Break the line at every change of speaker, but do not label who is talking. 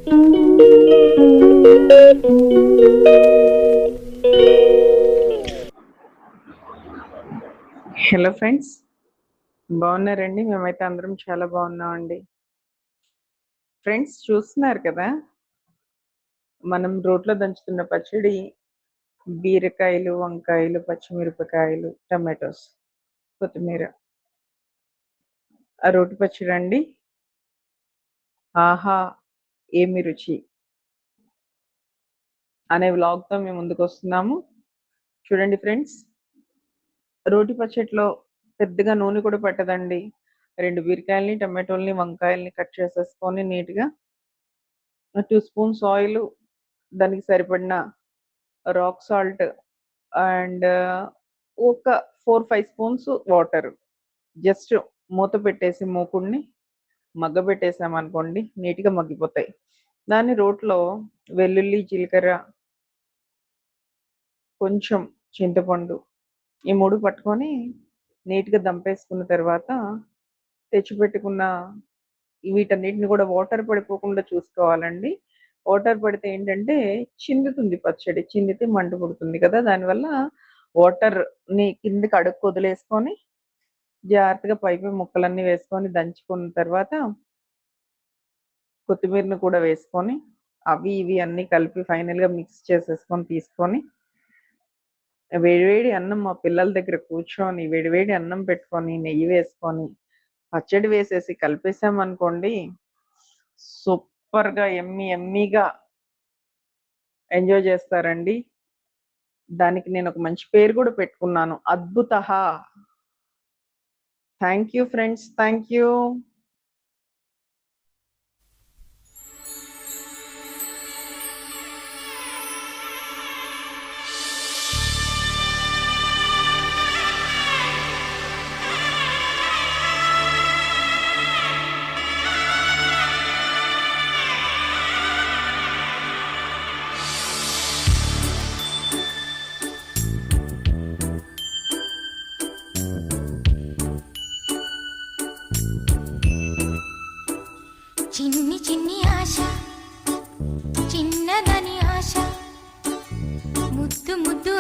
Hello friends, బాగున్నారండి? మేమైతే అందరం చాలా బాగున్నామండి. ఫ్రెండ్స్, చూస్తున్నారు కదా, మనం రోట్లో దంచుతున్న పచ్చడి బీరకాయలు, వంకాయలు, పచ్చిమిరపకాయలు, టమాటోస్, కొత్తిమీర. ఆ రోటి పచ్చడి అండి, ఆహా ఏమి రుచి అనే వ్లాగ్తో మేము ముందుకు వస్తున్నాము. చూడండి ఫ్రెండ్స్, రోటి పచ్చడిలో పెద్దగా నూనె కూడా పట్టదండి. 2 బీరకాయల్ని, టమాటోల్ని, వంకాయల్ని కట్ చేసేసుకొని నీట్గా 2 స్పూన్స్ ఆయిల్, దానికి సరిపడిన రాక్ సాల్ట్ అండ్ ఒక 4-5 స్పూన్స్ వాటర్. జస్ట్ మూత పెట్టేసి మూకుడిని మగ్గబెట్టేసామనుకోండి, నీట్గా మగ్గిపోతాయి. దాన్ని రోట్లో వెల్లుల్లి, జీలకర్ర, కొంచెం చింతపండు, ఈ 3 పట్టుకొని నీట్గా దంపేసుకున్న తర్వాత తెచ్చిపెట్టుకున్న వీటన్నిటిని కూడా వాటర్ పడిపోకుండా చూసుకోవాలండి. వాటర్ పడితే ఏంటంటే చిందుతుంది పచ్చడి, చిందితే మంట పుడుతుంది కదా, దానివల్ల వాటర్ని కిందకి అడుక్కు వదిలేసుకొని జాగ్రత్తగా పైపై ముక్కలన్నీ వేసుకొని దంచుకున్న తర్వాత కొత్తిమీరను కూడా వేసుకొని అవి ఇవి అన్నీ కలిపి ఫైనల్గా మిక్స్ చేసేసుకొని తీసుకొని వేడివేడి అన్నం, మా పిల్లల దగ్గర కూర్చొని వేడివేడి అన్నం పెట్టుకొని నెయ్యి వేసుకొని పచ్చడి వేసేసి కలిపేసామనుకోండి, సూపర్గా ఎమ్మీగా ఎంజాయ్ చేస్తారండి. దానికి నేను ఒక మంచి పేరు కూడా పెట్టుకున్నాను, అద్భుత. Thank you friends, thank you.
చిన్ని చిన్ని ఆశ, చిన్నదని ఆశ, ముద్దు ముద్దు